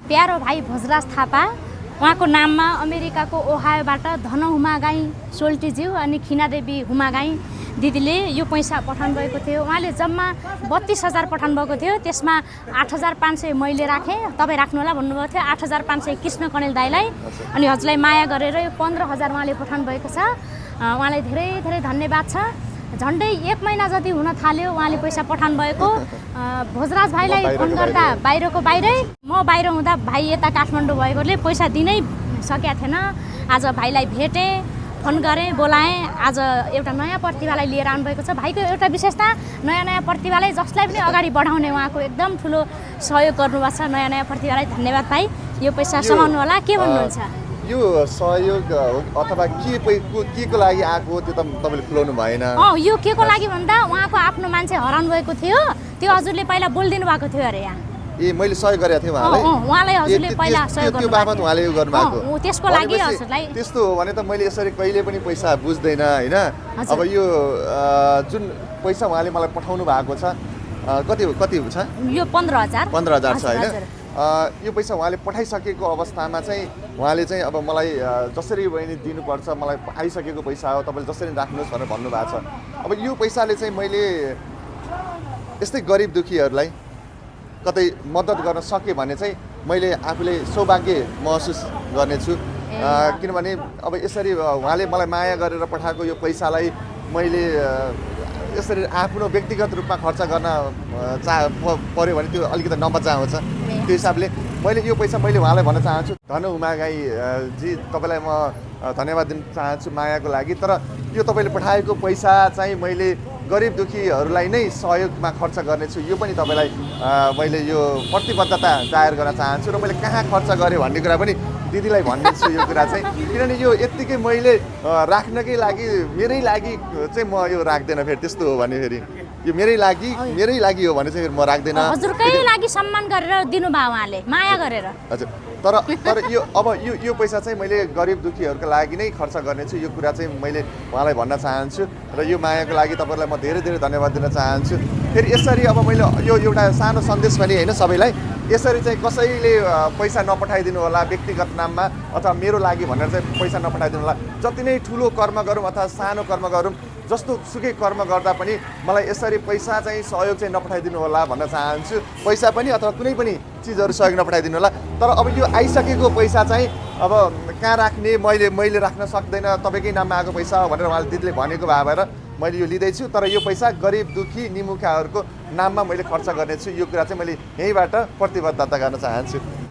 प्यारो भाइ भोजराज थापा उहाँको नाममा अमेरिकाको ओहायोबाट धन हुमागाई सोल्टीज्यू अनि खिनादेवी हुमागाई दिदीले यो पैसा पठाउनु भएको थियो। उहाँले जम्मा 32,000 पठाउनु भएको थियो। त्यसमा 8,500 मैले राखेँ, तपाईँ राख्नु होला भन्नुभएको थियो। 8,500 कृष्ण कणेल दाईलाई अनि हजुरलाई माया गरेर यो 15,000 उहाँले पठाउनु भएको छ। उहाँलाई धेरै धेरै धन्यवाद छ। झन्डै 1 महिना जति हुन थाल्यो उहाँले पैसा पठाउनु भएको। भोजराज भाइलाई फोन गर्दा बाहिरको बाहिरै, म बाहिर हुँदा भाइ यता काठमाडौँ भएकोले पैसा दिनै सकेका थिएन। आज भाइलाई भेटेँ, फोन गरेँ, बोलाएँ। आज एउटा नयाँ प्रतिभालाई लिएर आउनुभएको छ। भाइको एउटा विशेषता नयाँ नयाँ प्रतिभालाई जसलाई पनि अगाडि बढाउने उहाँको एकदम ठुलो सहयोग गर्नुभएको छ। नयाँ नयाँ प्रतिभालाई धन्यवाद भाइ। यो पैसा समाउनु होला, के भन्नुहुन्छ? यो सहयोग अथवा के को लागि आएको त्यो त तपाईँले खुलाउनु भएन। यो के को लागि भन्दा उहाँको आफ्नो मान्छे हराउनु भएको थियो। त्यो हजुरले पहिला बोलिदिनु भएको थियो अरे यहाँ। मैले सहयोग गरेको थिएँ उहाँलाई हजुरले पहिला सहयोग त्यो बाबत उहाँले यो गर्नुभएको। त्यसको लागि हजुरलाई त्यस्तो हो भने त मैले यसरी कहिले पनि पैसा बुझ्दैन हैन। अब यो जुन पैसा उहाँले मलाई पठाउनु भएको छ कति छ? यो 15,000 छ हैन। यो पैसा उहाँले पठाइसकेको अवस्थामा चाहिँ उहाँले चाहिँ अब मलाई जसरी बहिनी दिनुपर्छ, मलाई आइसकेको पैसा हो, तपाईँले जसरी राख्नुहोस् भनेर भन्नुभएको छ। अब यो पैसाले चाहिँ मैले यस्तै गरिब दुखीहरूलाई कतै मद्दत गर्न सकेँ भने चाहिँ मैले आफूले सौभाग्य महसुस गर्नेछु। किनभने अब यसरी उहाँले मलाई माया गरेर पठाएको यो पैसालाई मैले यसरी आफ्नो व्यक्तिगत रूपमा खर्च गर्न पर्यो भने त्यो अलिकति नमजा आउँछ। त्यो हिसाबले मैले यो पैसा मैले उहाँलाई भन्न चाहन्छु, धन उमागाई जी तपाईँलाई म धन्यवाद दिन चाहन्छु मायाको लागि। तर यो तपाईँले पठाएको पैसा चाहिँ मैले गरिब दुखीहरूलाई नै सहयोगमा खर्च गर्नेछु, यो पनि तपाईँलाई मैले यो प्रतिबद्धता जाहेर गर्न चाहन्छु। र मैले कहाँ खर्च गरेँ भन्ने कुरा पनि दिदीलाई भनिदिन्छु यो कुरा चाहिँ। किनभने यो यत्तिकै मैले राख्नकै लागि मेरै लागि चाहिँ म यो राख्दैन। फेरि त्यस्तो हो भने फेरि यो मेरै लागि हो भने चाहिँ म राख्दैन। हजुरकै लागि सम्मान गरेर दिनुभयो उहाँले, माया गरेर। हजुर, तर यो पैसा चाहिँ मैले गरिब दुखीहरूको लागि नै खर्च गर्नेछु, यो कुरा चाहिँ मैले उहाँलाई भन्न चाहन्छु। र यो मायाको लागि तपाईँलाई म धेरै धेरै धन्यवाद दिन चाहन्छु। फेरि यसरी अब मैले यो एउटा सानो सन्देश पनि होइन सबैलाई, यसरी चाहिँ कसैले पैसा नपठाइदिनु होला व्यक्तिगत नाममा अथवा मेरो लागि भनेर चाहिँ पैसा नपठाइदिनु होला। जति नै ठुलो कर्म गरौँ अथवा सानो कर्म गरौँ, जस्तो सुकै कर्म गर्दा पनि मलाई यसरी पैसा चाहिँ सहयोग चाहिँ नपठाइदिनु होला भन्न चाहन्छु। पैसा पनि अथवा कुनै पनि चिजहरू सहयोग नपठाइदिनु होला। तर अब यो आइसकेको पैसा चाहिँ अब कहाँ राख्ने, मैले राख्न सक्दैन, तपाईँकै नाममा आएको पैसा हो भनेर उहाँले दिदीले भनेको भएर मैले यो लिँदैछु। तर यो पैसा गरिब दुखी निमुखाहरूको नाममा मैले खर्च गर्नेछु, यो कुरा चाहिँ मैले यहीँबाट प्रतिबद्धता गर्न चाहन्छु।